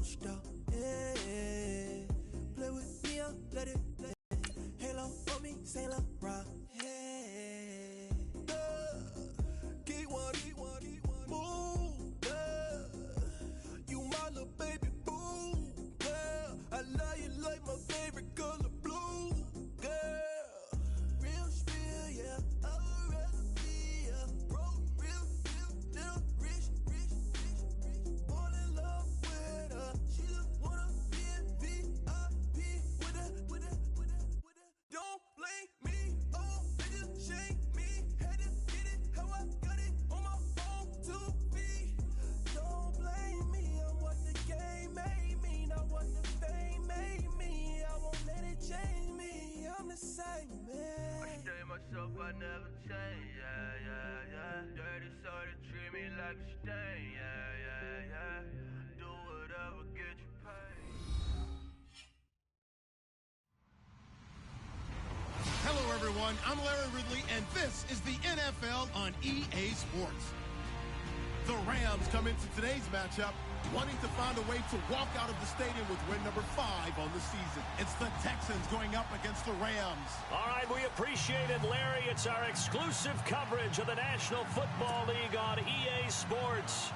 stop. Yeah, yeah. Play with me, I'll let it play. Halo on me, Saint Laurent. Hey, keep one, move, yeah. You my little baby boo, yeah. I love you like my favorite color blue, girl. Real spill, yeah. Our recipe, yeah. Broke, real, little rich. Fall in love with her. She just wanna be in VIP with her. Don't blame me, oh, bitches shame me. Had to get it how I got it on my own 2 feet. Don't blame me, I'm what the game made me, not what the fame made me. I won't let it change me, I'm the same man. I stay myself, I never change, yeah. Dirty soda, treat me like a stain, yeah. Do whatever, get you paid. Hello, everyone. I'm Larry Ridley, and this is the NFL on EA Sports. The Rams come into today's matchup wanting to find a way to walk out of the stadium with win number 5 on the season. It's the Texans going up against the Rams. All right, we appreciate it, Larry. It's our exclusive coverage of the National Football League on EA Sports.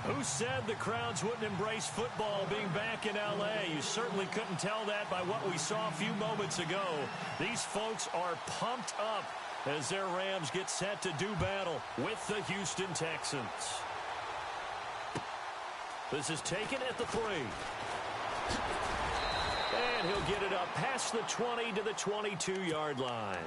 Who said the crowds wouldn't embrace football being back in L.A.? You certainly couldn't tell that by what we saw a few moments ago. These folks are pumped up as their Rams get set to do battle with the Houston Texans. This is taken at the 3. And he'll get it up past the 20 to the 22-yard line.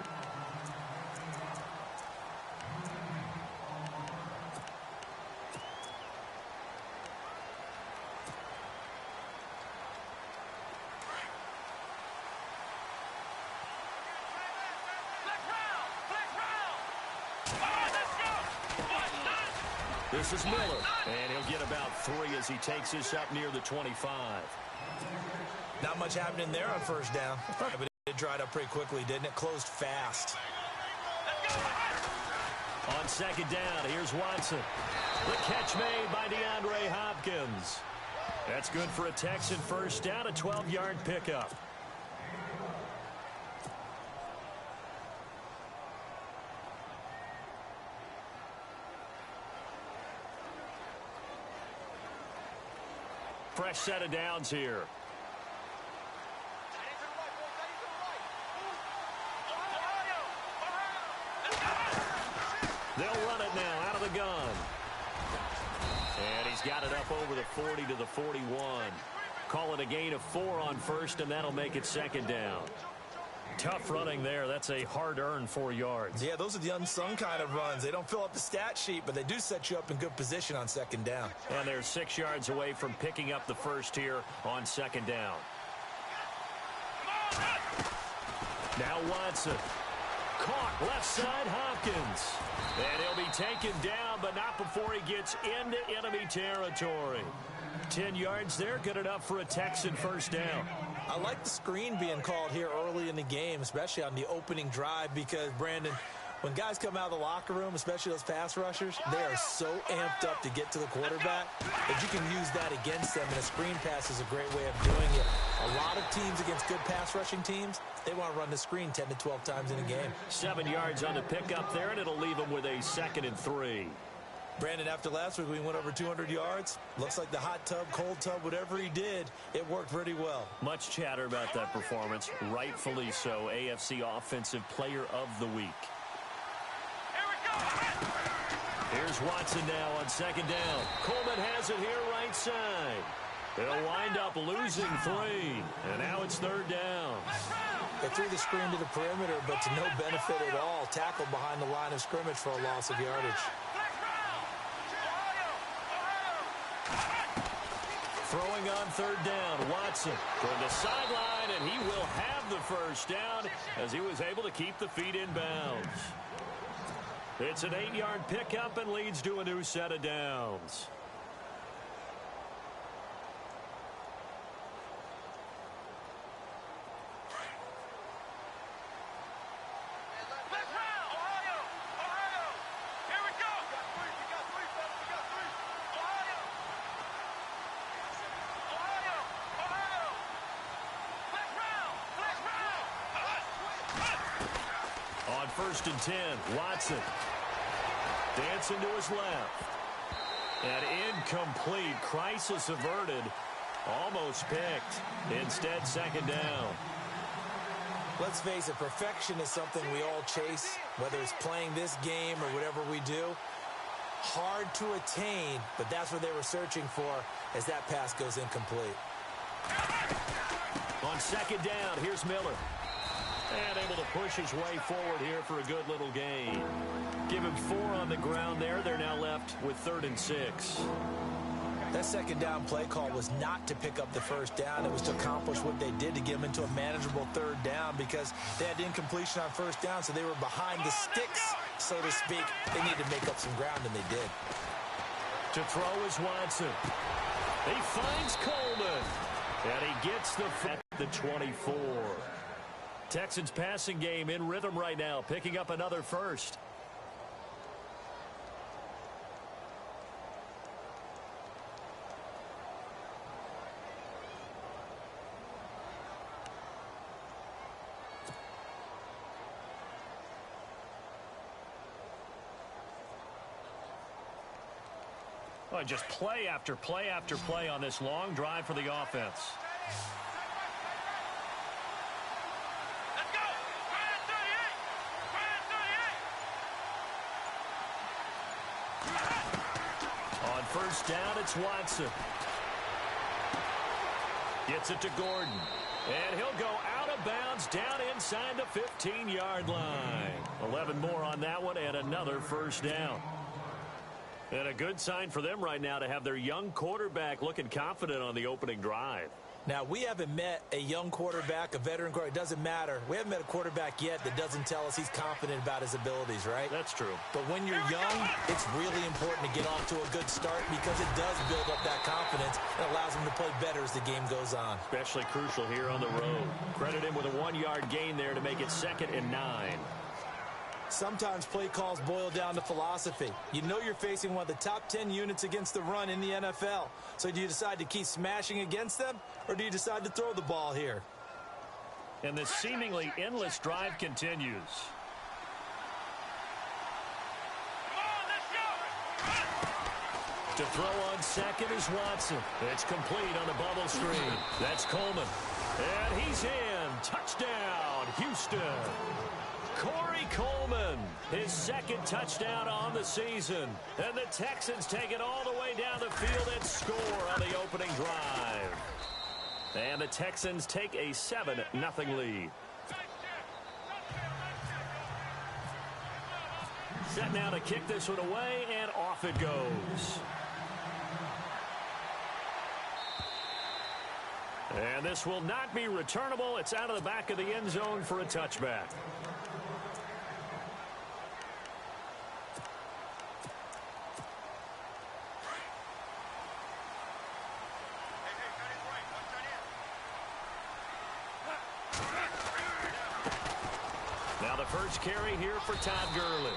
This is Miller, and he'll get about 3 as he takes this up near the 25. Not much happening there on first down, but it dried up pretty quickly, didn't it? Closed fast. On second down, here's Watson. The catch made by DeAndre Hopkins. That's good for a Texan first down, a 12-yard pickup. Fresh set of downs here. They'll run it now out of the gun. And he's got it up over the 40 to the 41. Call it a gain of 4 on first, and that'll make it second down. Tough running there. That's a hard-earned 4 yards. Yeah, those are the unsung kind of runs. They don't fill up the stat sheet, but they do set you up in good position on second down. And they're 6 yards away from picking up the first here on second down. Now Watson. Caught left side Hopkins. And he'll be taken down, but not before he gets into enemy territory. 10 yards there, good enough for a Texan first down. I like the screen being called here early in the game, especially on the opening drive, because, Brandon, when guys come out of the locker room, especially those pass rushers, they are so amped up to get to the quarterback that you can use that against them, and a screen pass is a great way of doing it. A lot of teams against good pass rushing teams, they want to run the screen 10 to 12 times in a game. 7 yards on the pickup there, and it'll leave them with a 2nd and 3. Brandon, after last week we went over 200 yards. Looks like the hot tub, cold tub, whatever he did, it worked pretty well. Much chatter about that performance. Rightfully so. AFC Offensive Player of the Week. Here's Watson now on second down. Coleman has it here right side. They'll wind up losing 3. And now it's third down. They threw the screen to the perimeter, but to no benefit at all. Tackled behind the line of scrimmage for a loss of yardage. Throwing on third down, Watson toward the sideline, and he will have the first down as he was able to keep the feet in bounds. It's an 8-yard pickup and leads to a new set of downs. On 1st and 10, Watson dancing to his left. And incomplete. Crisis averted. Almost picked. Instead, 2nd down. Let's face it, perfection is something we all chase, whether it's playing this game or whatever we do. Hard to attain, but that's what they were searching for as that pass goes incomplete. On 2nd down, here's Miller. And able to push his way forward here for a good little gain. Give him 4 on the ground there. They're now left with 3rd and 6. That 2nd down play call was not to pick up the 1st down. It was to accomplish what they did to get them into a manageable 3rd down because they had incompletion on 1st down, so they were behind the sticks, so to speak. They needed to make up some ground, and they did. To throw is Watson. He finds Coleman. And he gets the 24. Texans passing game in rhythm right now, picking up another first. Oh, just play after play after play on this long drive for the offense. Let's go! Ryan 38! On 1st down, it's Watson. Gets it to Gordon. And he'll go out of bounds down inside the 15-yard line. 11 more on that one and another 1st down. And a good sign for them right now to have their young quarterback looking confident on the opening drive. Now, we haven't met a young quarterback, a veteran quarterback. It doesn't matter. We haven't met a quarterback yet that doesn't tell us he's confident about his abilities, right? That's true. But when you're young, it's really important to get off to a good start because it does build up that confidence and allows him to play better as the game goes on. Especially crucial here on the road. Credit him with a 1-yard gain there to make it 2nd and 9. Sometimes play calls boil down to philosophy. You know you're facing one of the top 10 units against the run in the NFL. So do you decide to keep smashing against them, or do you decide to throw the ball here? And the seemingly endless drive continues. To throw on 2nd is Watson. It's complete on the bubble screen. That's Coleman. And he's in. Touchdown, Houston. Corey Coleman, his 2nd touchdown on the season. And the Texans take it all the way down the field and score on the opening drive. And the Texans take a 7-0 lead. Set now to kick this one away, and off it goes. And this will not be returnable. It's out of the back of the end zone for a touchback. Now the first carry here for Todd Gurley.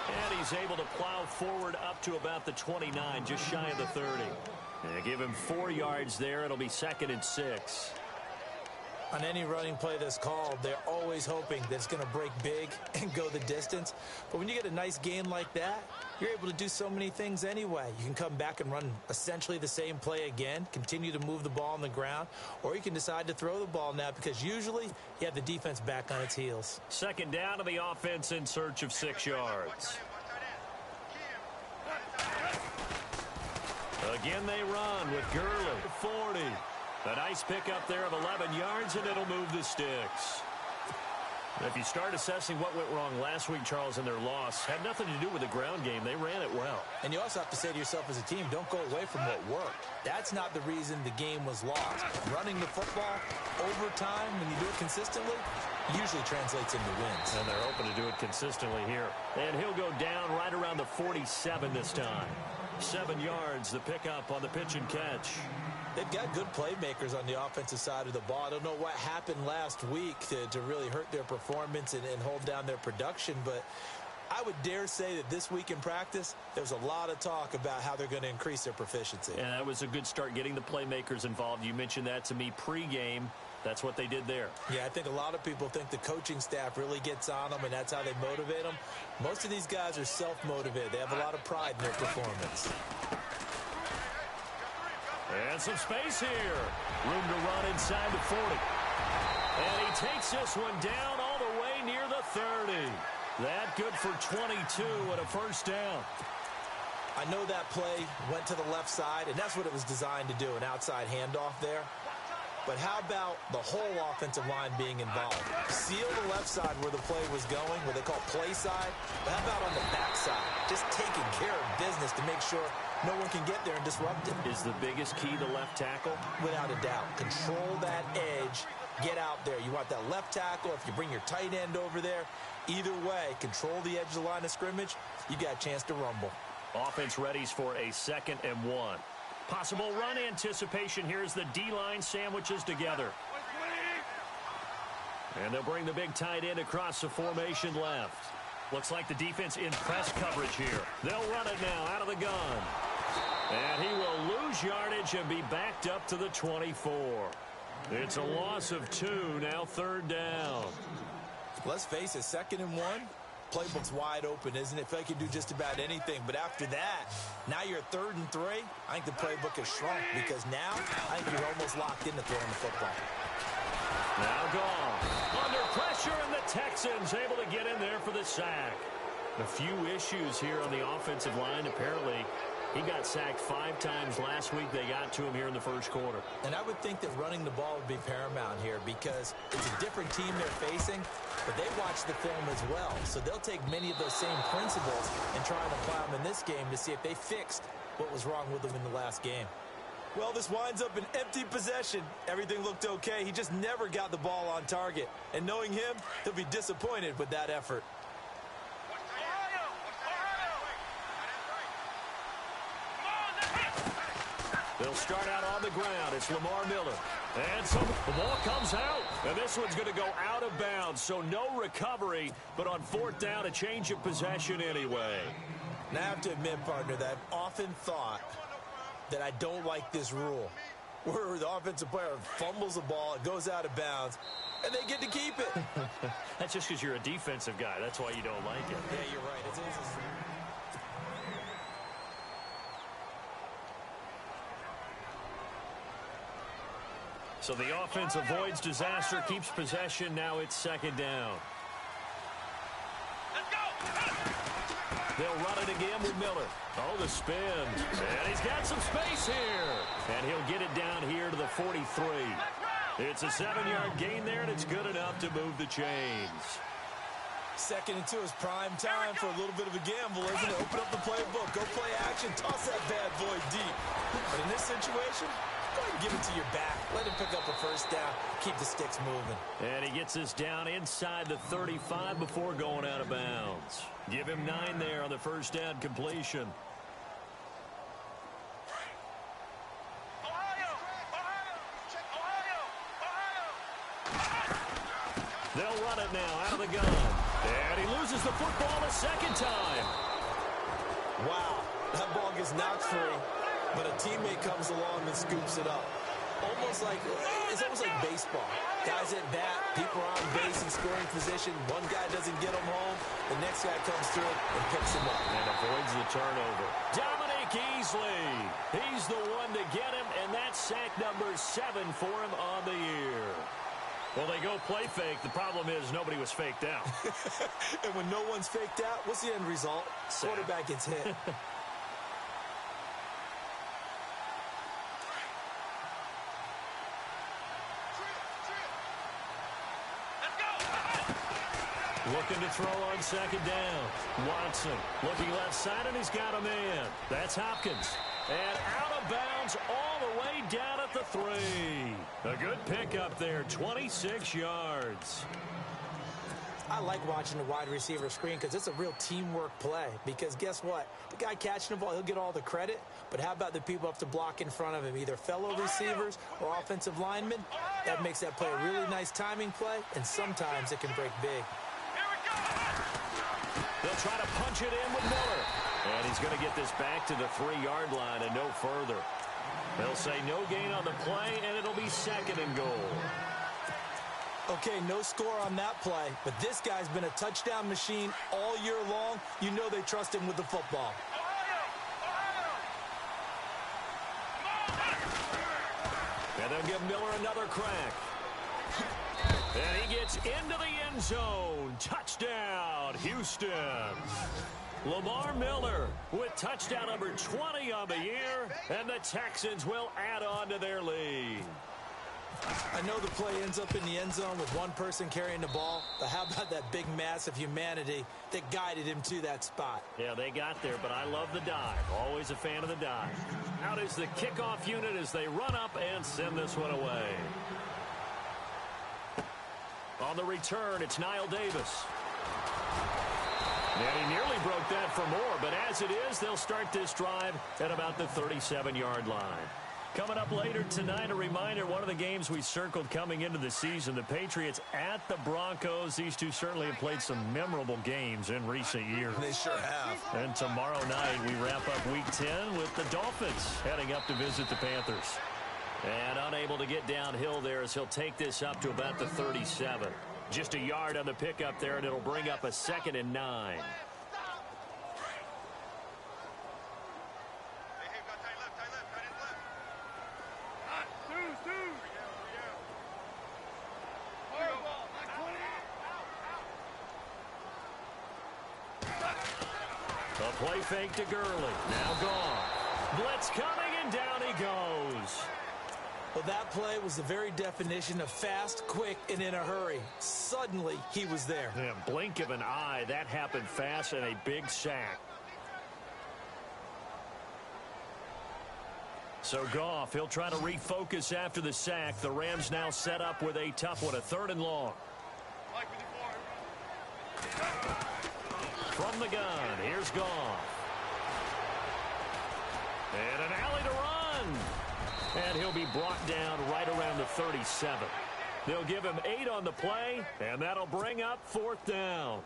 And he's able to plow forward up to about the 29, just shy of the 30. And give him 4 yards there. It'll be 2nd and 6. On any running play that's called, they're always hoping that it's going to break big and go the distance. But when you get a nice gain like that, you're able to do so many things anyway. You can come back and run essentially the same play again, continue to move the ball on the ground, or you can decide to throw the ball now because usually you have the defense back on its heels. 2nd down to the offense in search of 6 yards. Again they run with Gurley. 40. A nice pickup there of 11 yards, and it'll move the sticks. If you start assessing what went wrong last week, Charles, in their loss, had nothing to do with the ground game. They ran it well. And you also have to say to yourself as a team, don't go away from what worked. That's not the reason the game was lost. Running the football over time, when you do it consistently, usually translates into wins. And they're open to do it consistently here. And he'll go down right around the 47 this time. 7 yards, the pickup on the pitch and catch. They've got good playmakers on the offensive side of the ball. I don't know what happened last week to really hurt their performance and hold down their production, but I would dare say that this week in practice, there's a lot of talk about how they're going to increase their proficiency. And that was a good start getting the playmakers involved. You mentioned that to me pregame. That's what they did there. Yeah, I think a lot of people think the coaching staff really gets on them, and that's how they motivate them. Most of these guys are self-motivated. They have a lot of pride in their performance. And some space here. Room to run inside the 40. And he takes this one down all the way near the 30. That good for 22 and a first down. I know that play went to the left side, and that's what it was designed to do, an outside handoff there. But how about the whole offensive line being involved? Seal the left side where the play was going, what they call play side. But how about on the back side? Just taking care of business to make sure no one can get there and disrupt it. Is the biggest key the left tackle? Without a doubt. Control that edge. Get out there. You want that left tackle. If you bring your tight end over there, either way, control the edge of the line of scrimmage, you got a chance to rumble. Offense readies for a 2nd and 1. Possible run anticipation. Here's the D-line sandwiches together. And they'll bring the big tight end across the formation left. Looks like the defense in press coverage here. They'll run it now out of the gun. And he will lose yardage and be backed up to the 24. It's a loss of 2, now 3rd down. Let's face it, 2nd and 1. Playbook's wide open, isn't it? I feel like you can do just about anything. But after that, now you're 3rd and 3. I think the playbook has shrunk because now I think you're almost locked into throwing the football. Now gone. Under pressure, and the Texans able to get in there for the sack. A few issues here on the offensive line. Apparently, he got sacked 5 times last week. They got to him here in the first quarter. And I would think that running the ball would be paramount here because it's a different team they're facing, but they watch the film as well. So they'll take many of those same principles and try and apply them in this game to see if they fixed what was wrong with them in the last game. Well, this winds up an empty possession. Everything looked okay. He just never got the ball on target. And knowing him, he'll be disappointed with that effort. They'll start out on the ground. It's Lamar Miller. And so the ball comes out. And this one's going to go out of bounds. So no recovery, but on 4th down, a change of possession anyway. And I have to admit, partner, that I've often thought that I don't like this rule, where the offensive player fumbles the ball, it goes out of bounds, and they get to keep it. That's just because you're a defensive guy. That's why you don't like it. Yeah, you're right. It's So the offense avoids disaster, keeps possession. Now it's 2nd down. They'll run it again with Miller. Oh, the spin. And he's got some space here. And he'll get it down here to the 43. It's a 7-yard gain there, and it's good enough to move the chains. 2nd and 2 is prime time for a little bit of a gamble, isn't it? Open up the playbook, go play action, toss that bad boy deep. But in this situation, go ahead and give it to your back. Let him pick up a first down, keep the sticks moving. And he gets this down inside the 35 before going out of bounds. Give him 9 there on the first down completion. They'll run it now out of the gun. And he loses the football a 2nd time. Wow, that ball gets knocked free, but a teammate comes along and scoops it up. It's almost like baseball. Guys at bat, people are on base in scoring position. One guy doesn't get him home. The next guy comes through and picks him up. And avoids the turnover. Dominic Easley. He's the one to get him, and that's sack number 7 for him on the year. Well, they go play fake. The problem is nobody was faked out. And when no one's faked out, what's the end result? Quarterback gets hit. Looking to throw on 2nd down. Watson looking left side, and he's got a man. That's Hopkins. And out of bounds all the way down at the 3. A good pickup there, 26 yards. I like watching the wide receiver screen because it's a real teamwork play. Because guess what? The guy catching the ball, he'll get all the credit. But how about the people up to block in front of him, either fellow receivers or offensive linemen? That makes that play a really nice timing play, and sometimes it can break big. They'll try to punch it in with Miller. And he's going to get this back to the 3-yard line and no further. They'll say no gain on the play, and it'll be 2nd and goal. Okay, no score on that play, but this guy's been a touchdown machine all year long. You know they trust him with the football. And they'll give Miller another crack. And he gets into the end zone. Touchdown, Houston. Lamar Miller with touchdown number 20 on the year, and the Texans will add on to their lead. I know the play ends up in the end zone with one person carrying the ball, but how about that big mass of humanity that guided him to that spot? Yeah, they got there, but I love the dive. Always a fan of the dive. Out is the kickoff unit as they run up and send this one away. On the return, it's Niall Davis. And he nearly broke that for more, but as it is, they'll start this drive at about the 37-yard line. Coming up later tonight, a reminder, one of the games we circled coming into the season, the Patriots at the Broncos. These two certainly have played some memorable games in recent years. They sure have. And tomorrow night, we wrap up Week 10 with the Dolphins heading up to visit the Panthers. And unable to get downhill there as he'll take this up to about the 37. Just a yard on the pickup there, and it'll bring up a 2nd and 9. A play fake to Gurley. Now gone. Blitz coming, and down he goes. Well, that play was the very definition of fast, quick, and in a hurry. Suddenly, he was there. Yeah, blink of an eye. That happened fast, and a big sack. So Goff, he'll try to refocus after the sack. The Rams now set up with a tough one, a 3rd and long. From the gun, here's Goff. And an alley to run. And he'll be brought down right around the 37. They'll give him 8 on the play, and that'll bring up 4th down.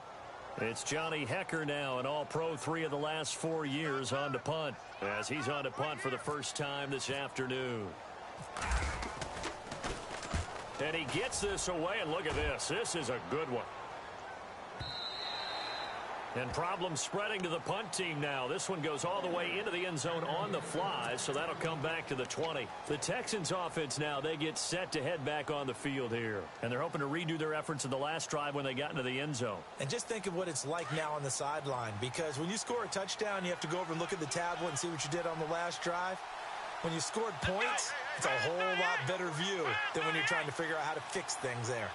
It's Johnny Hecker now, an all-pro 3 of the last 4 years on to punt, as he's on to punt for the first time this afternoon. And he gets this away, and look at this. This is a good one. And problems spreading to the punt team now. This one goes all the way into the end zone on the fly, so that'll come back to the 20. The Texans offense now, they get set to head back on the field here. And they're hoping to redo their efforts in the last drive when they got into the end zone. And just think of what it's like now on the sideline, because when you score a touchdown, you have to go over and look at the tablet and see what you did on the last drive. When you scored points, it's a whole lot better view than when you're trying to figure out how to fix things there.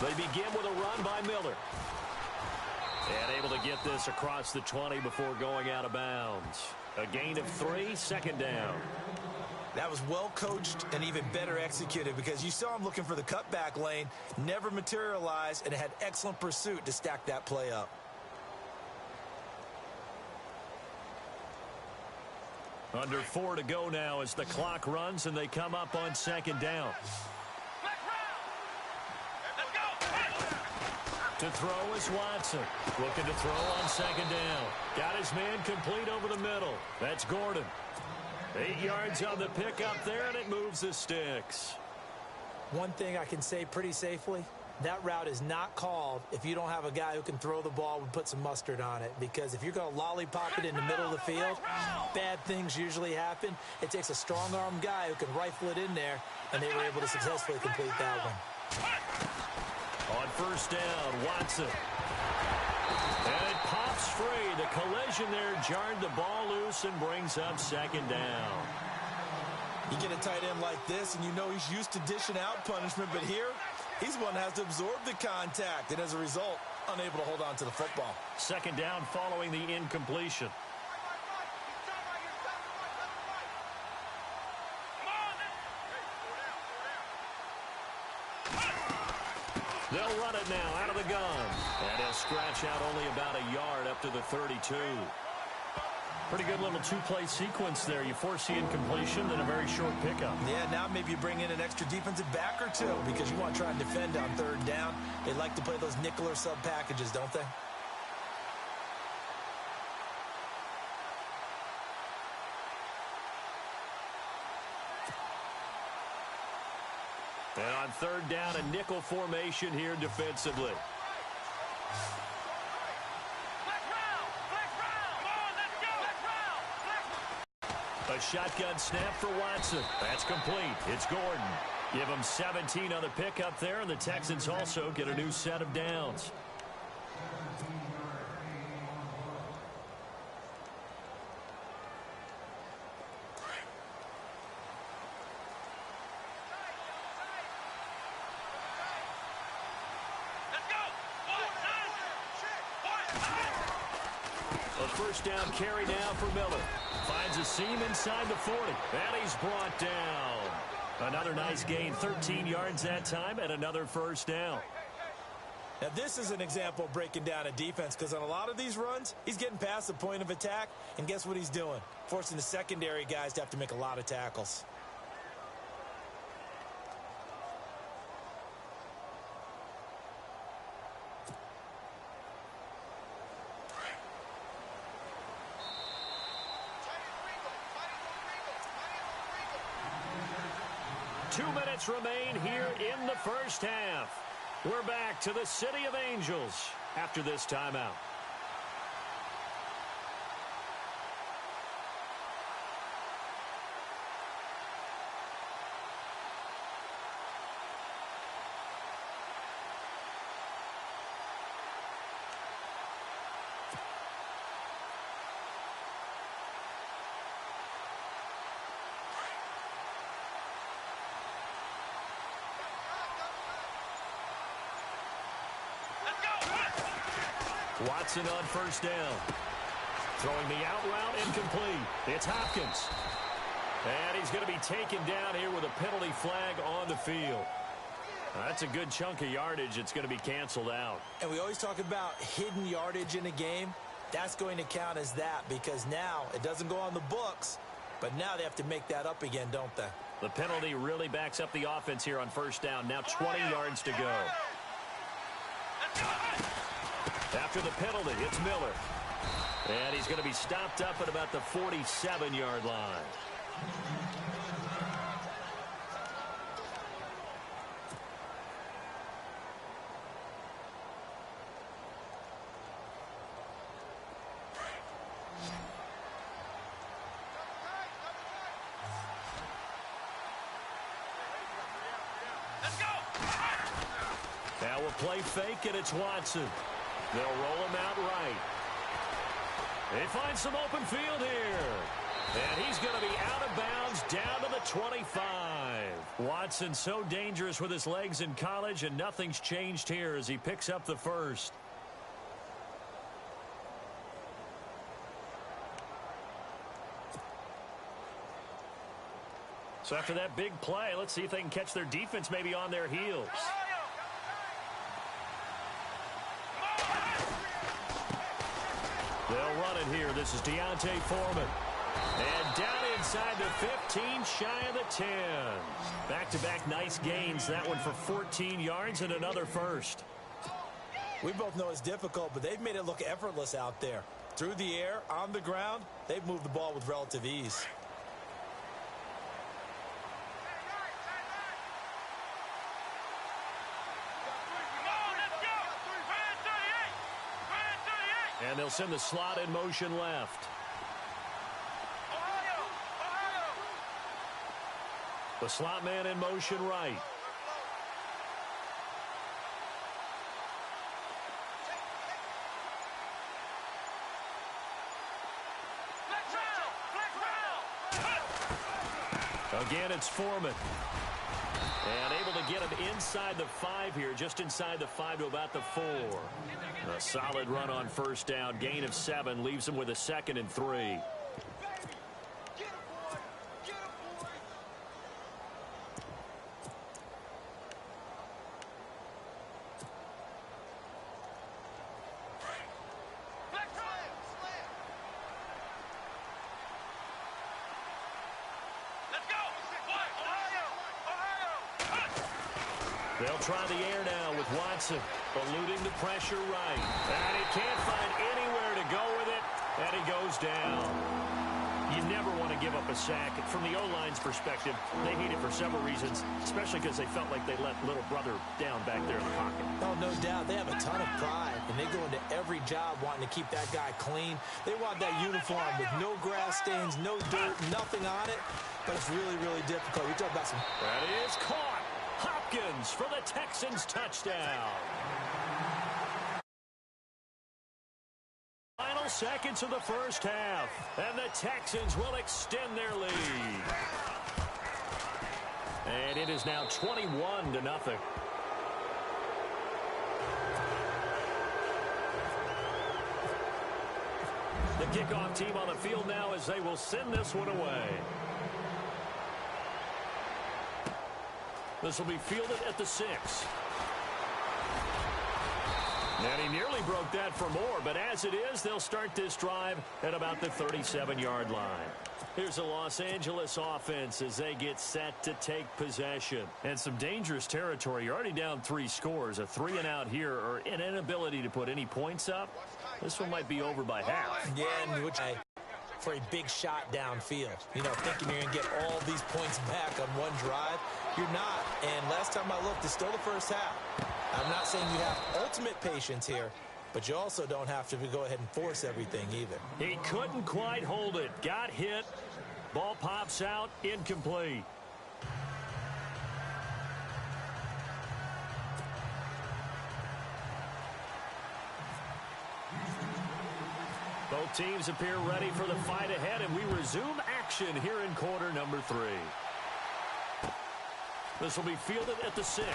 They begin with a run by Miller. And able to get this across the 20 before going out of bounds. A gain of 3, 2nd down. That was well coached and even better executed, because you saw him looking for the cutback lane, never materialized, and had excellent pursuit to stack that play up. Under 4 to go now as the clock runs and they come up on 2nd down. To throw is Watson. Looking to throw on 2nd down. Got his man complete over the middle. That's Gordon. 8 yards on the pickup there, and it moves the sticks. One thing I can say pretty safely, that route is not called if you don't have a guy who can throw the ball and put some mustard on it. Because if you're going to lollipop it in the middle of the field, bad things usually happen. It takes a strong-arm guy who can rifle it in there, and they were able to successfully complete that one. On 1st down, Watson. And it pops free. The collision there jarred the ball loose and brings up 2nd down. You get a tight end like this, and you know he's used to dishing out punishment, but here, he's the one that has to absorb the contact, and as a result, unable to hold on to the football. 2nd down following the incompletion. They'll run it now out of the gun. And he'll scratch out only about a yard up to the 32. Pretty good little two-play sequence there. You force the incompletion, then a very short pickup. Yeah, now maybe you bring in an extra defensive back or two because you want to try and defend on third down. They like to play those nickel or sub packages, don't they? And on third down, a nickel formation here defensively. A shotgun snap for Watson. That's complete. It's Gordon. Give him 17 on the pickup there, and the Texans also get a new set of downs. A first down carry now for Miller. Finds a seam inside the 40. And he's brought down. Another nice gain, 13 yards that time, and another first down. Now, this is an example of breaking down a defense because on a lot of these runs, he's getting past the point of attack, and guess what he's doing? Forcing the secondary guys to have to make a lot of tackles. Remain here in the first half. We're back to the City of Angels after this timeout. Watson on first down. Throwing the out route incomplete. It's Hopkins. And he's going to be taken down here with a penalty flag on the field. That's a good chunk of yardage. It's going to be canceled out. And we always talk about hidden yardage in a game. That's going to count as that because now it doesn't go on the books, but now they have to make that up again, don't they? The penalty really backs up the offense here on first down. Now 20 yards to go. After the penalty, it's Miller. And he's going to be stopped up at about the 47-yard line. Now we'll play fake, and it's Watson. They'll roll him out right. They find some open field here. And he's going to be out of bounds down to the 25. Watson so dangerous with his legs in college, and nothing's changed here as he picks up the first. So after that big play, let's see if they can catch their defense maybe on their heels. They'll run it here. This is Deontay Foreman. And down inside the 15, shy of the 10. Back-to-back nice gains. That one for 14 yards and another first. We both know it's difficult, but they've made it look effortless out there. Through the air, on the ground, they've moved the ball with relative ease. And they'll send the slot in motion left. The slot man in motion right. Again, it's Foreman. And able to get him inside the 5 here, just inside the 5 to about the 4. A solid run on first down. Gain of 7 leaves him with a 2nd and 3. They'll try the air now with Watson, eluding the pressure right. And he can't find anywhere to go with it, and he goes down. You never want to give up a sack. From the O-line's perspective, they hate it for several reasons, especially because they felt like they let little brother down back there in the pocket. Oh, no doubt. They have a ton of pride, and they go into every job wanting to keep that guy clean. They want that uniform with no grass stains, no dirt, nothing on it, but it's really, really difficult. You talk about some... That is caught. Hopkins for the Texans touchdown. Final seconds of the first half, and the Texans will extend their lead. And it is now 21-0. The kickoff team on the field now as they will send this one away. This will be fielded at the 6. And he nearly broke that for more, but as it is, they'll start this drive at about the 37-yard line. Here's the Los Angeles offense as they get set to take possession. And some dangerous territory. You're already down 3 scores. A 3-and-out here, or an inability to put any points up. This one might be over by half. Yeah, and for a big shot downfield. You know, thinking you're going to get all these points back on one drive. You're not. And last time I looked, it's still the first half. I'm not saying you have ultimate patience here, but you also don't have to go ahead and force everything either. He couldn't quite hold it. Got hit. Ball pops out. Incomplete. Both teams appear ready for the fight ahead, and we resume action here in quarter number 3. This will be fielded at the 6.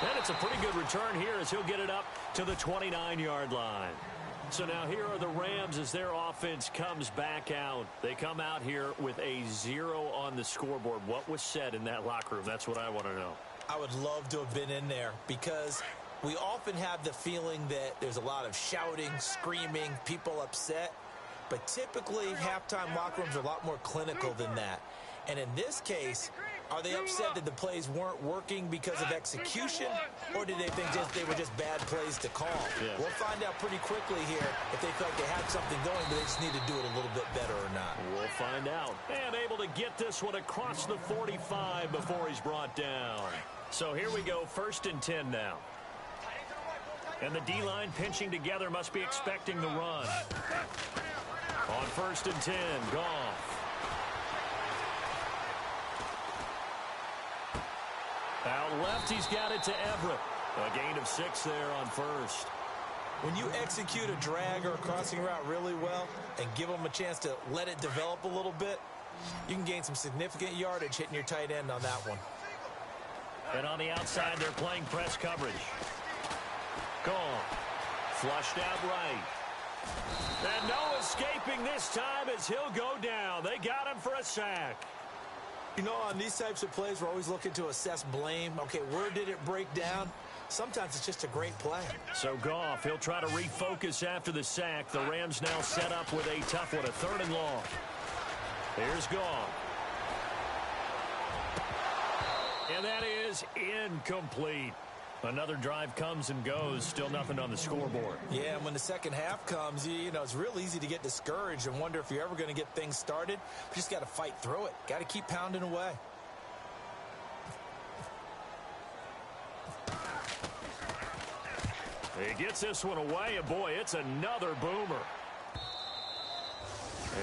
And it's a pretty good return here as he'll get it up to the 29-yard line. So now here are the Rams as their offense comes back out. They come out here with a 0 on the scoreboard. What was said in that locker room? That's what I want to know. I would love to have been in there because we often have the feeling that there's a lot of shouting, screaming, people upset. But typically, halftime locker rooms are a lot more clinical than that. And in this case, are they upset that the plays weren't working because of execution, or did they think they were just bad plays to call? Yeah. We'll find out pretty quickly here if they felt they had something going, but they just need to do it a little bit better or not. We'll find out. And able to get this one across the 45 before he's brought down. So here we go, 1st and 10 now. And the D-line pinching together must be expecting the run. On 1st and 10, Goff. Out left, he's got it to Everett. A gain of 6 there on 1st. When you execute a drag or a crossing route really well and give them a chance to let it develop a little bit, you can gain some significant yardage hitting your tight end on that one. And on the outside, they're playing press coverage. Gone. Flushed out right. And no escaping this time as he'll go down. They got him for a sack. You know, on these types of plays, we're always looking to assess blame. Okay, where did it break down? Sometimes it's just a great play. So Goff, he'll try to refocus after the sack. The Rams now set up with a tough one, a 3rd and long. Here's Goff. And that is incomplete. Another drive comes and goes. Still nothing on the scoreboard. Yeah, and when the second half comes, you know, it's real easy to get discouraged and wonder if you're ever going to get things started. You just got to fight through it. Got to keep pounding away. He gets this one away, and boy, it's another boomer.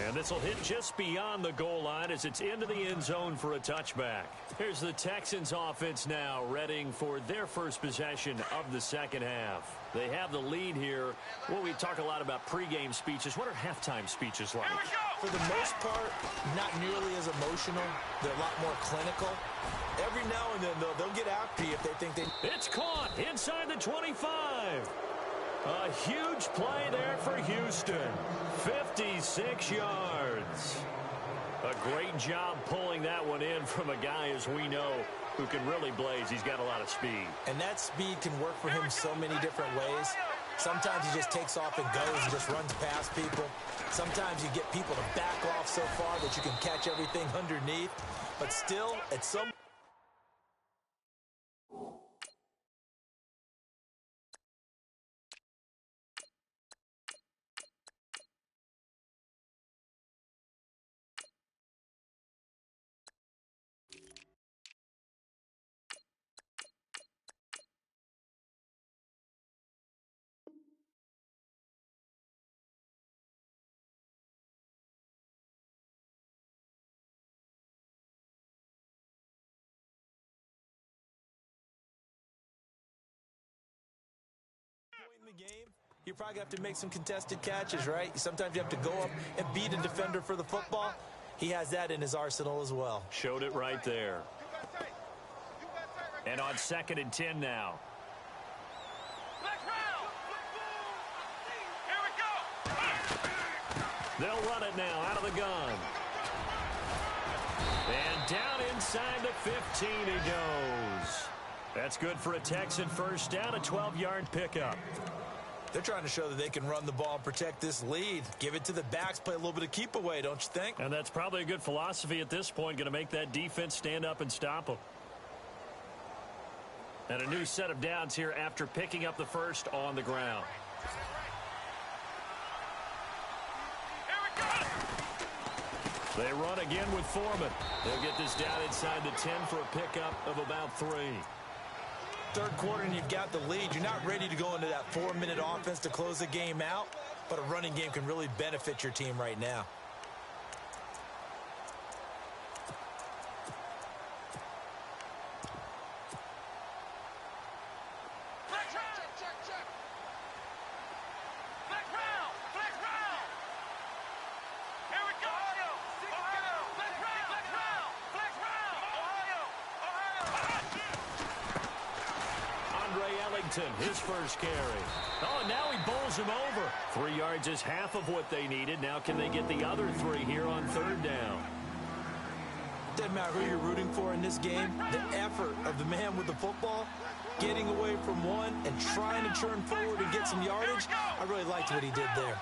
And this will hit just beyond the goal line as it's into the end zone for a touchback. Here's the Texans offense now readying for their first possession of the second half. They have the lead here. Well, we talk a lot about pregame speeches. What are halftime speeches like? For the most part, not nearly as emotional. They're a lot more clinical. Every now and then, they'll get after you if they think they... It's caught inside the 25. A huge play there for Houston. 56 yards. A great job pulling that one in from a guy, as we know, who can really blaze. He's got a lot of speed. And that speed can work for him so many different ways. Sometimes he just takes off and goes and just runs past people. Sometimes you get people to back off so far that you can catch everything underneath. But still, at some In the game, you probably have to make some contested catches, right? Sometimes you have to go up and beat a defender for the football. He has that in his arsenal as well. Showed it right there. And on 2nd and 10 now. They'll run it now out of the gun. And down inside the 15 he goes. That's good for a Texan first down, a 12-yard pickup. They're trying to show that they can run the ball and protect this lead. Give it to the backs, play a little bit of keep away, don't you think? And that's probably a good philosophy at this point, going to make that defense stand up and stop them. And a new set of downs here after picking up the first on the ground. They run again with Foreman. They'll get this down inside the 10 for a pickup of about 3. Third quarter and you've got the lead. You're not ready to go into that 4-minute offense to close the game out, but a running game can really benefit your team right now. His first carry. Oh, and now he bowls him over. 3 yards is half of what they needed. Now can they get the other 3 here on 3rd down? Doesn't matter who you're rooting for in this game. The effort of the man with the football, getting away from one and trying to turn forward and get some yardage, I really liked what he did there.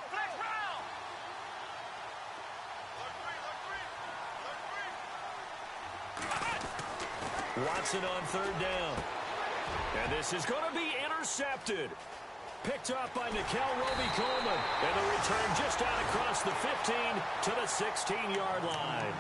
Watson on 3rd down. And this is going to be intercepted. Picked up by Nikel Roby-Coleman. And the return just out across the 15 to the 16-yard line.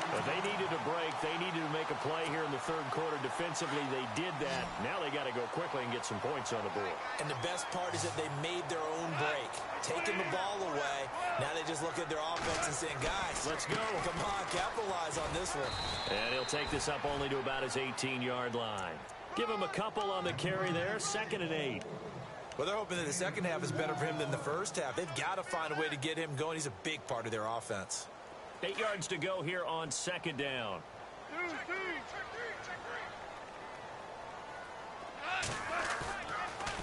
But they needed a break. They needed to make a play here in the 3rd quarter. Defensively, they did that. Now they got to go quickly and get some points on the board. And the best part is that they made their own break. Taking the ball away. Now they just look at their offense and saying, guys, let's go. Come on, capitalize on this one. And he'll take this up only to about his 18-yard line. Give him a couple on the carry there. 2nd and 8. Well, they're hoping that the second half is better for him than the first half. They've got to find a way to get him going. He's a big part of their offense. 8 yards to go here on 2nd down.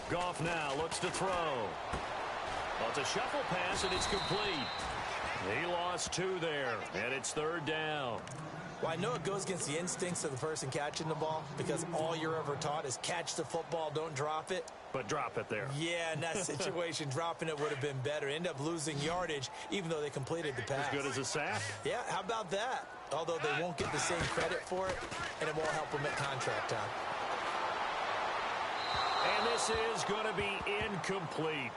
Goff now looks to throw. Well, it's a shuffle pass, and it's complete. He lost 2 there, and it's 3rd down. Well, I know it goes against the instincts of the person catching the ball because all you're ever taught is catch the football, don't drop it. But drop it there. Yeah, in that situation, dropping it would have been better. End up losing yardage, even though they completed the pass. As good as a sack. Yeah, how about that? Although they won't get the same credit for it, and it won't help them at contract time. And this is going to be incomplete.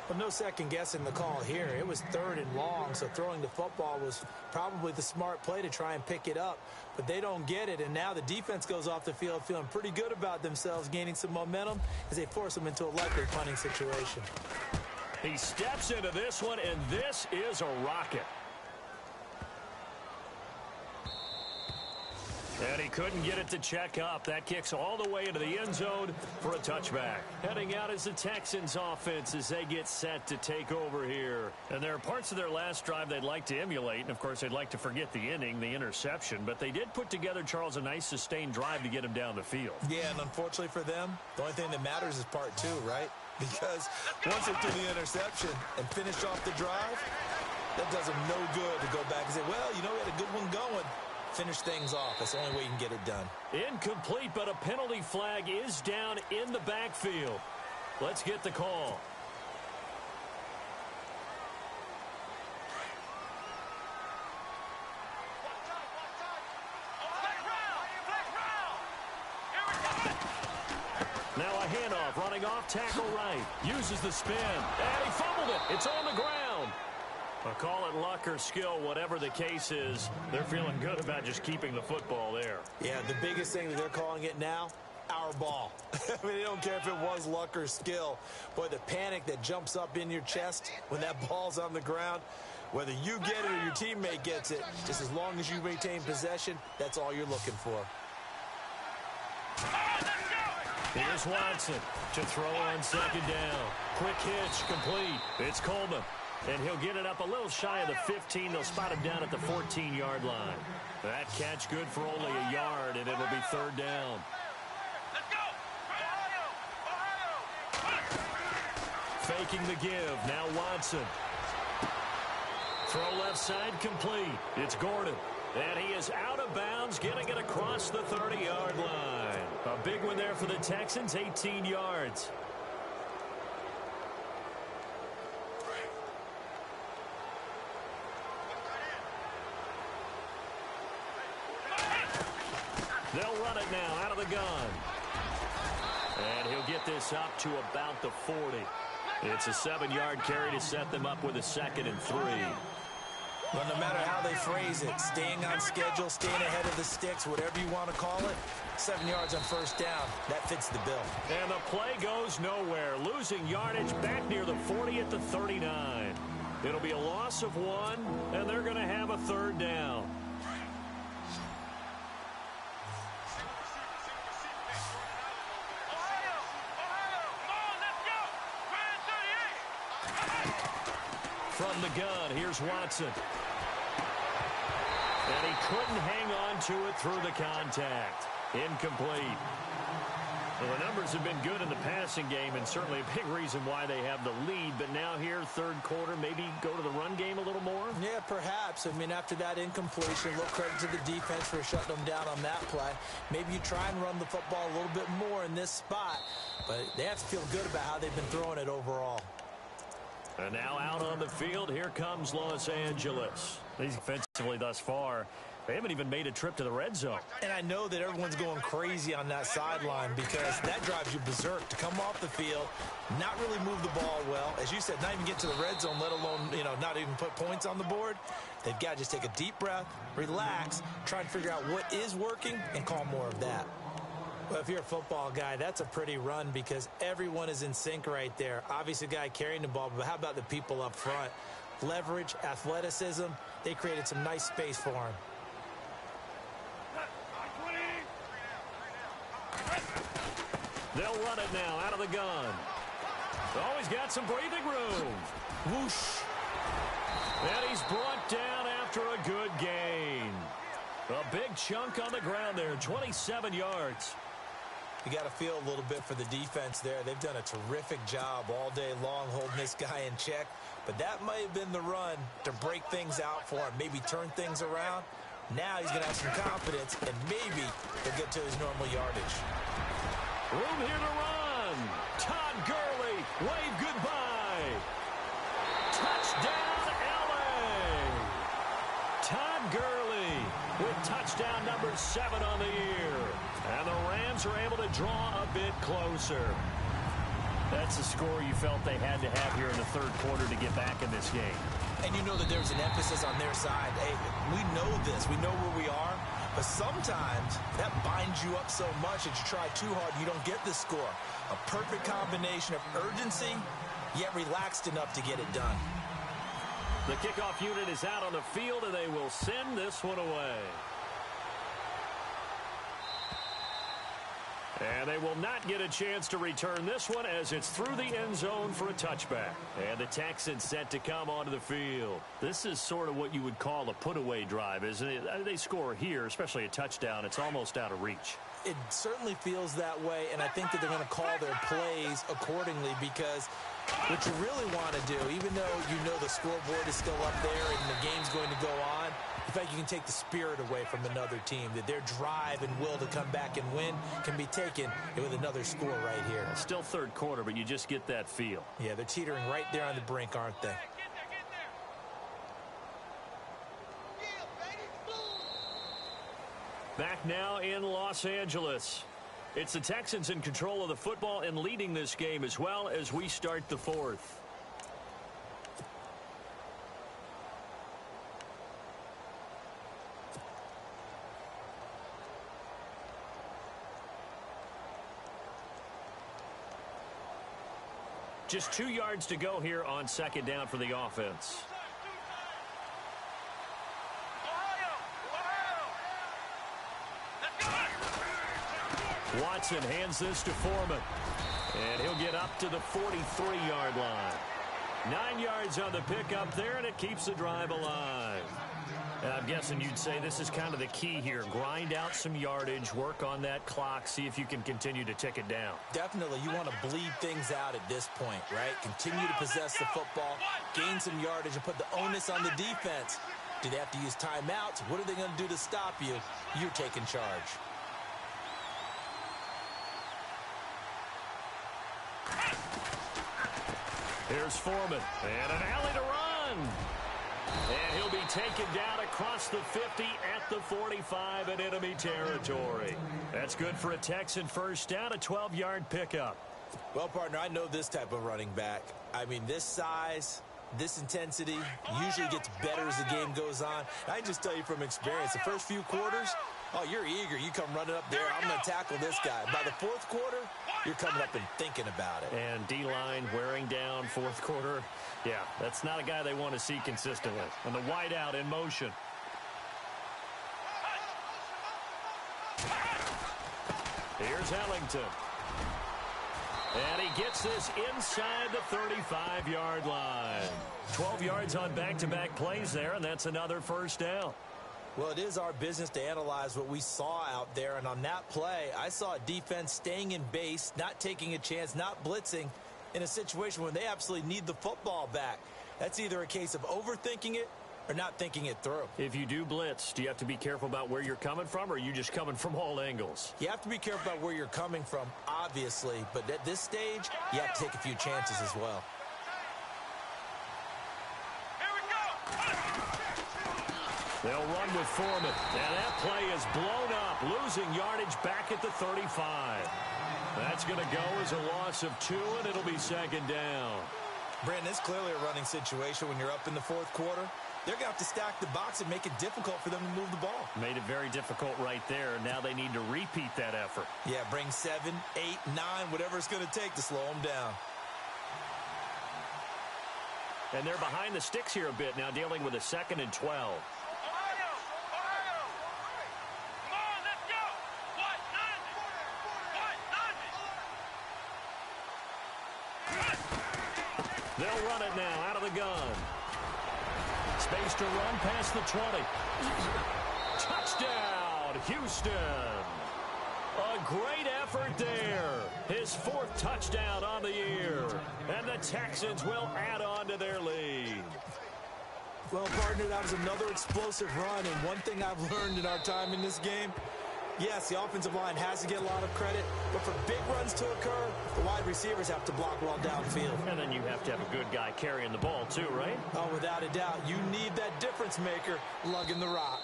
But no second guessing the call here. It was 3rd and long, so throwing the football was probably the smart play to try and pick it up. But they don't get it, and now the defense goes off the field feeling pretty good about themselves, gaining some momentum as they force them into a likely punting situation. He steps into this one, and this is a rocket. And he couldn't get it to check up. That kicks all the way into the end zone for a touchback. Heading out is the Texans offense as they get set to take over here. And there are parts of their last drive they'd like to emulate. And, of course, they'd like to forget the inning, the interception. But they did put together, Charles, a nice sustained drive to get him down the field. Yeah, and unfortunately for them, the only thing that matters is part 2, right? Because once they do the interception and finish off the drive, that does them no good to go back and say, well, you know, we had a good one going. Finish things off. That's the only way you can get it done. Incomplete, but a penalty flag is down in the backfield. Let's get the call. himself, running off tackle right. Uses the spin, and he fumbled it. It's on the ground. I'll call it luck or skill, whatever the case is. They're feeling good about just keeping the football there. Yeah, the biggest thing that they're calling it now, our ball. I mean, they don't care if it was luck or skill. Boy, the panic that jumps up in your chest when that ball's on the ground, whether you get it or your teammate gets it, just as long as you maintain possession, that's all you're looking for. Here's Watson to throw on second down. Quick hitch, complete. It's Coleman. And he'll get it up a little shy of the 15. They'll spot him down at the 14-yard line. That catch good for only a yard, and it'll be third down. Let's go! Ohio! Faking the give. Now Watson. Throw left side complete. It's Gordon. And he is out of bounds, getting it across the 30-yard line. A big one there for the Texans, 18 yards. They'll run it now out of the gun. And he'll get this up to about the 40. It's a 7-yard carry to set them up with a 2nd and 3. Well, no matter how they phrase it, staying on schedule, staying ahead of the sticks, whatever you want to call it, 7 yards on first down, that fits the bill. And the play goes nowhere, losing yardage back near the 40 at the 39. It'll be a loss of 1, and they're going to have a third down. From the gun, here's Watson. And he couldn't hang on to it through the contact. Incomplete. Well, the numbers have been good in the passing game, and certainly a big reason why they have the lead. But now here, third quarter, maybe go to the run game a little more? Yeah, perhaps. I mean, after that incompletion, a little credit to the defense for shutting them down on that play. Maybe you try and run the football a little bit more in this spot. But they have to feel good about how they've been throwing it overall. And now out on the field, here comes Los Angeles. Defensively thus far, they haven't even made a trip to the red zone. And I know that everyone's going crazy on that sideline because that drives you berserk to come off the field, not really move the ball well. As you said, not even get to the red zone, let alone, not even put points on the board. They've got to just take a deep breath, relax, try and figure out what is working and call more of that. Well, if you're a football guy, that's a pretty run because everyone is in sync right there. Obviously, the guy carrying the ball, but how about the people up front? Leverage, athleticism, they created some nice space for him. They'll run it now out of the gun. Oh, he's got some breathing room. Whoosh. And he's brought down after a good gain. A big chunk on the ground there, 27 yards. You got to feel a little bit for the defense there. They've done a terrific job all day long holding this guy in check. But that might have been the run to break things out for him, maybe turn things around. Now he's going to have some confidence, and maybe he'll get to his normal yardage. Room here to run. Todd Gurley, wave goodbye. Touchdown, L.A. Todd Gurley with touchdown number 7 on the year. And the Rams are able to draw a bit closer. That's the score you felt they had to have here in the third quarter to get back in this game. And you know that there's an emphasis on their side. Hey, we know this. We know where we are. But sometimes that binds you up so much that you try too hard, you don't get the score. A perfect combination of urgency, yet relaxed enough to get it done. The kickoff unit is out on the field, and they will send this one away. And they will not get a chance to return this one as it's through the end zone for a touchback. And the Texans set to come onto the field. This is sort of what you would call a put-away drive, isn't it? They score here, especially a touchdown. It's almost out of reach. It certainly feels that way, and I think that they're going to call their plays accordingly because what you really want to do, even though you know the scoreboard is still up there and the game's going to go on, in fact, you can take the spirit away from another team, that their drive and will to come back and win can be taken with another score right here. Well, still third quarter, but you just get that feel. Yeah, they're teetering right there on the brink, aren't they? Back now in Los Angeles. It's the Texans in control of the football and leading this game as well as we start the fourth. Just 2 yards to go here on second down for the offense. Watson hands this to Foreman. And he'll get up to the 43-yard line. 9 yards on the pickup there, and it keeps the drive alive. And I'm guessing you'd say this is kind of the key here. Grind out some yardage, work on that clock, see if you can continue to tick it down. Definitely, you want to bleed things out at this point, right? Continue to possess the football, gain some yardage, and put the onus on the defense. Do they have to use timeouts? What are they going to do to stop you? You're taking charge. Here's Foreman, and an alley to run. And he'll be taken down across the 50 at the 45 in enemy territory. That's good for a Texan first down, a 12-yard pickup. Well, partner, I know this type of running back. I mean, this size, this intensity usually gets better as the game goes on. I can just tell you from experience, the first few quarters, oh, you're eager. You come running up there, I'm going to tackle this guy. By the fourth quarter, you're coming up and thinking about it. And D-line wearing down fourth quarter. Yeah, that's not a guy they want to see consistently. And the wide out in motion. Here's Ellington. And he gets this inside the 35-yard line. 12 yards on back-to-back plays there, and that's another first down. Well, it is our business to analyze what we saw out there, and on that play, I saw a defense staying in base, not taking a chance, not blitzing in a situation where they absolutely need the football back. That's either a case of overthinking it or not thinking it through. If you do blitz, do you have to be careful about where you're coming from, or are you just coming from all angles? You have to be careful about where you're coming from, obviously, but at this stage, you have to take a few chances as well. They'll run with Foreman, and that play is blown up, losing yardage back at the 35. That's going to go as a loss of 2, and it'll be second down. Brandon, it's clearly a running situation when you're up in the fourth quarter. They're going to have to stack the box and make it difficult for them to move the ball. Made it very difficult right there. Now they need to repeat that effort. Yeah, bring 7, 8, 9, whatever it's going to take to slow them down. And they're behind the sticks here a bit now, dealing with a 2nd and 12. They'll run it now out of the gun. Space to run past the 20. Touchdown, Houston. A great effort there. His 4th touchdown on the year. And the Texans will add on to their lead. Well, partner, that was another explosive run. And one thing I've learned in our time in this game, yes, the offensive line has to get a lot of credit, but for big runs to occur, the wide receivers have to block well downfield. And then you have to have a good guy carrying the ball too, right? Oh, without a doubt. You need that difference maker lugging the rock.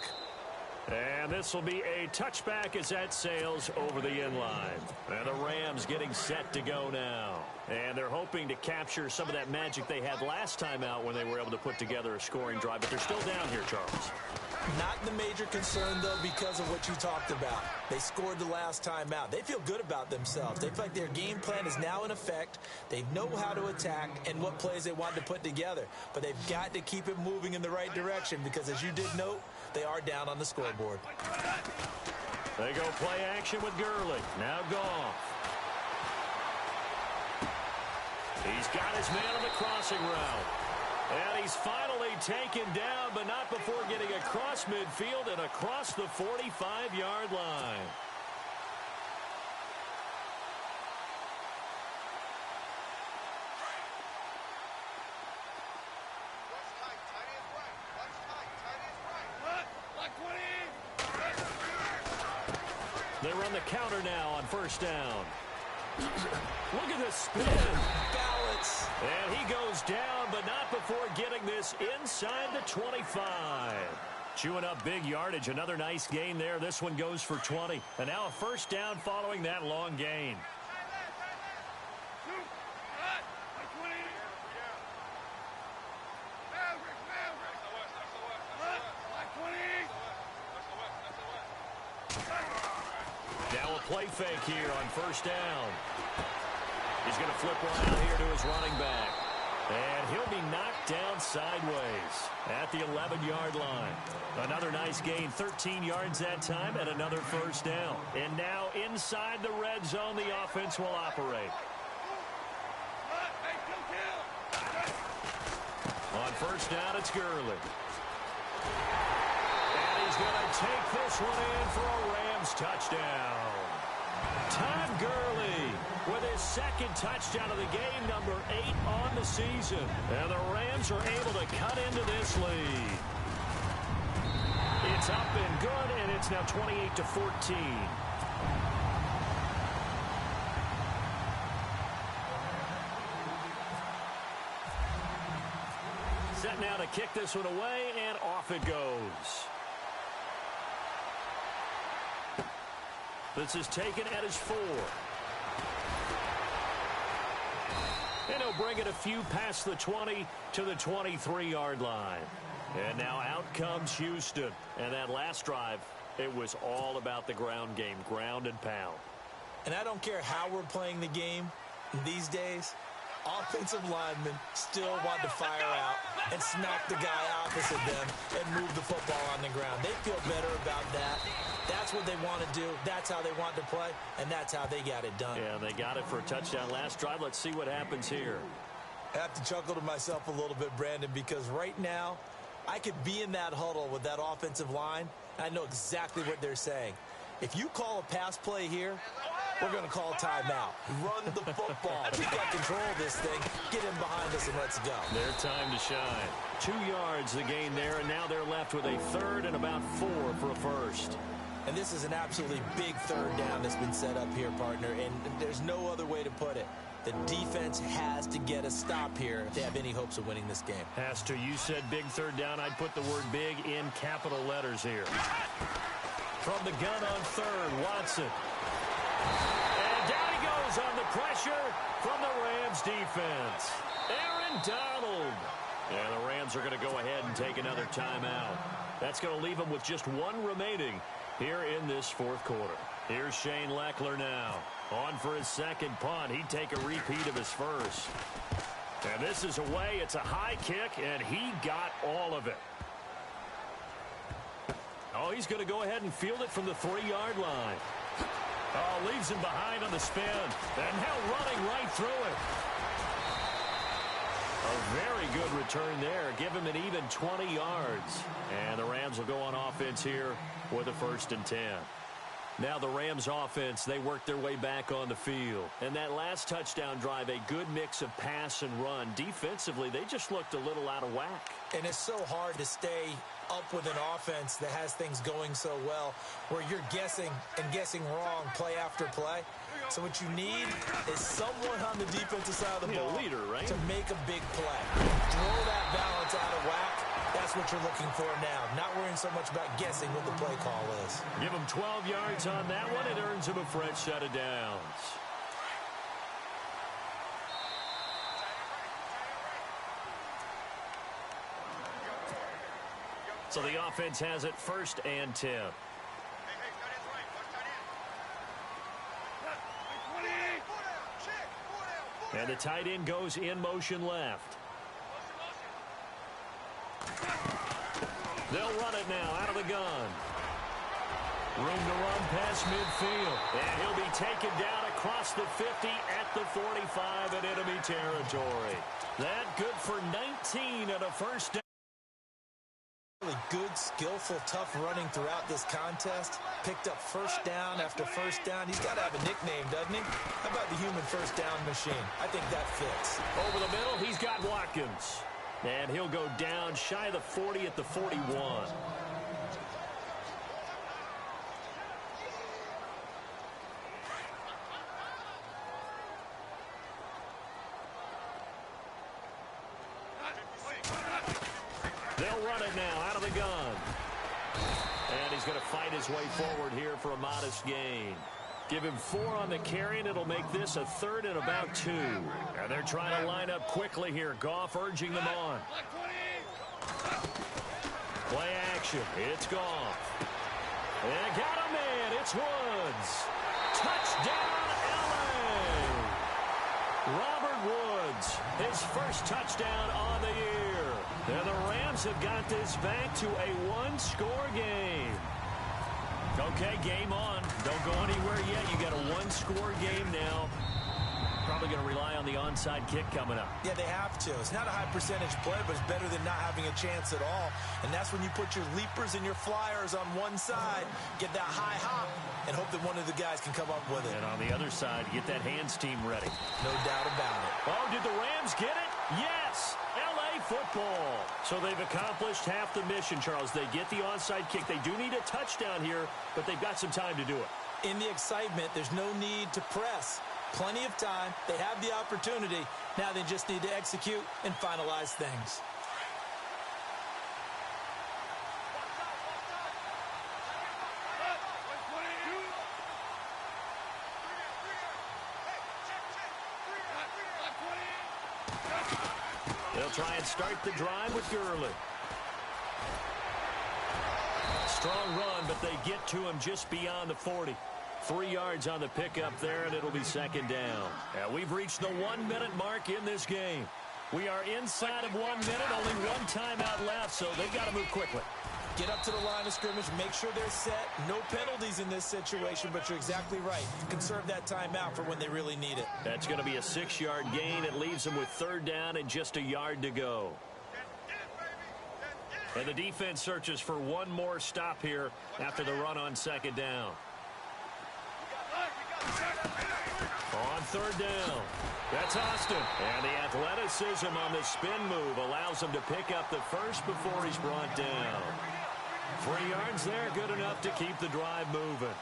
And this will be a touchback as that sails over the inline. And the Rams getting set to go now. And they're hoping to capture some of that magic they had last time out when they were able to put together a scoring drive. But they're still down here, Charles. Not the major concern, though, because of what you talked about. They scored the last time out. They feel good about themselves. They feel like their game plan is now in effect. They know how to attack and what plays they want to put together. But they've got to keep it moving in the right direction because, as you did note, they are down on the scoreboard. They go play action with Gurley. Now Goff. He's got his man on the crossing route. And he's finally taken down, but not before getting across midfield and across the 45-yard line. They run the counter now on first down. Look at this spin. Balance. And he goes down, but not before getting this inside the 25. Chewing up big yardage. Another nice gain there. This one goes for 20. And now a first down following that long gain. Now a play fake here on first down. He's going to flip one out here to his running back. And he'll be knocked down sideways at the 11-yard line. Another nice gain, 13 yards that time, and another first down. And now inside the red zone, the offense will operate. On first down, it's Gurley. And he's going to take this one in for a Rams touchdown. Todd Gurley with his second touchdown of the game, number 8 on the season. And the Rams are able to cut into this lead. It's up and good, and it's now 28-14. Set now to kick this one away, and off it goes. This is taken at his 4. And he'll bring it a few past the 20 to the 23-yard line. And now out comes Houston. And that last drive, it was all about the ground game, ground and pound. And I don't care how we're playing the game these days, offensive linemen still want to fire out and smack the guy opposite them and move the football on the ground. They feel better about that. That's what they want to do. That's how they want to play, and that's how they got it done. Yeah, they got it for a touchdown last drive. Let's see what happens here. I have to chuckle to myself a little bit, Brandon, because right now I could be in that huddle with that offensive line, and I know exactly what they're saying. If you call a pass play here, we're going to call timeout. Run the football. We got control of this thing. Get in behind us and let's go. Their time to shine. 2 yards the gain there, and now they're left with a third and about 4 for a first. And this is an absolutely big third down that's been set up here, partner, and there's no other way to put it. The defense has to get a stop here if they have any hopes of winning this game. Has to. You said big third down. I'd put the word big in capital letters here. From the gun on third, Watson. And down he goes on the pressure from the Rams defense. Aaron Donald. And the Rams are going to go ahead and take another timeout. That's going to leave them with just 1 remaining here in this fourth quarter. Here's Shane Leckler now. On for his second punt. He'd take a repeat of his first. And this is away. It's a high kick, and he got all of it. Oh, he's going to go ahead and field it from the 3-yard line. Oh, leaves him behind on the spin. And now running right through it. A very good return there. Give him an even 20 yards. And the Rams will go on offense here with a 1st and 10. Now the Rams offense, they work their way back on the field. And that last touchdown drive, a good mix of pass and run. Defensively, they just looked a little out of whack. And it's so hard to stay up with an offense that has things going so well where you're guessing and guessing wrong play after play. So what you need is someone on the defensive side of the ball leader, right? to make a big play. Throw that balance out of whack. That's what you're looking for now. Not worrying so much about guessing what the play call is. Give him 12 yards on that one. It earns him a fresh set of downs. So the offense has it 1st and 10. And the tight end goes in motion left. They'll run it now out of the gun. Room to run past midfield. And he'll be taken down across the 50 at the 45 in enemy territory. That good for 19 and a first down. Really good, skillful, tough running throughout this contest. Picked up first down after first down. He's got to have a nickname, doesn't he? How about the human first down machine? I think that fits. Over the middle, he's got Watkins. And he'll go down shy of the 40 at the 41. They'll run it now out of the gun. And he's going to fight his way forward here for a modest gain. Give him 4 on the carry, and it'll make this a 3rd and about 2. And they're trying to line up quickly here. Goff urging them on. Play action. It's Goff. And got a man. It's Woods. Touchdown, L.A. Robert Woods, his first touchdown on the year. And the Rams have got this back to a 1-score game. Okay, game on. Don't go anywhere yet. You got a 1-score game now. Probably going to rely on the onside kick coming up. Yeah, they have to. It's not a high percentage play, but it's better than not having a chance at all. And that's when you put your leapers and your flyers on one side, get that high hop, and hope that one of the guys can come up with it. And on the other side, get that hands team ready. No doubt about it. Oh, did the Rams get it? Yes! L.A. football. So they've accomplished half the mission, Charles. They get the onside kick. They do need a touchdown here, but they've got some time to do it. In the excitement, there's no need to press. Plenty of time. They have the opportunity. Now they just need to execute and finalize things. They'll try and start the drive with Gurley. Strong run, but they get to him just beyond the 40. 3 yards on the pickup there, and it'll be 2nd down. And we've reached the 1-minute mark in this game. We are inside of 1 minute, only 1 timeout left, so they've got to move quickly. Get up to the line of scrimmage, make sure they're set. No penalties in this situation, but you're exactly right. Conserve that timeout for when they really need it. That's going to be a 6-yard gain. It leaves them with 3rd down and just a yard to go. And the defense searches for one more stop here after the run on 2nd down. On 3rd down, that's Austin. And the athleticism on the spin move allows him to pick up the first before he's brought down. 3 yards there, good enough to keep the drive moving.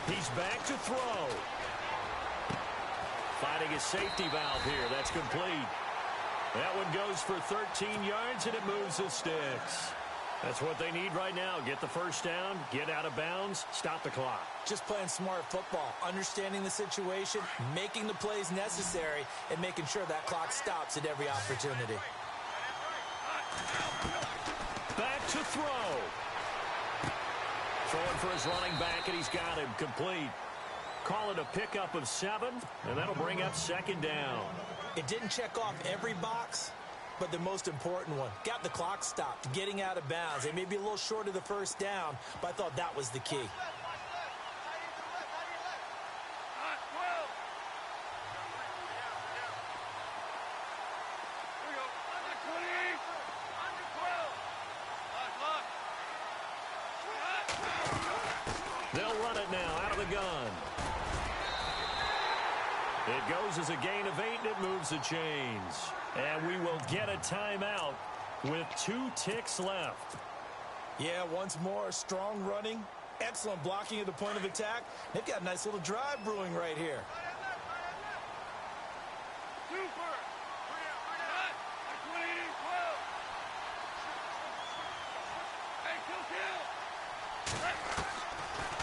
He's back to throw. Finding his safety valve here. That's complete. That one goes for 13 yards, and it moves the sticks. That's what they need right now. Get the first down, get out of bounds, stop the clock. Just playing smart football, understanding the situation, making the plays necessary, and making sure that clock stops at every opportunity. Back to throw. Throwing for his running back, and he's got him complete. Call it a pickup of 7, and that'll bring up 2nd down. It didn't check off every box, but the most important one. Got the clock stopped, getting out of bounds. They may be a little short of the first down, but I thought that was the key. They'll run it now out of the gun. It goes as a gain of 8, and it moves the chains. And we will get a timeout with 2 ticks left. Yeah, once more, strong running, excellent blocking at the point of attack. They've got a nice little drive brewing right here.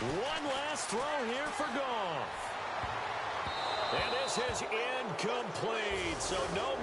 One last throw here for Goff. And this is incomplete, so no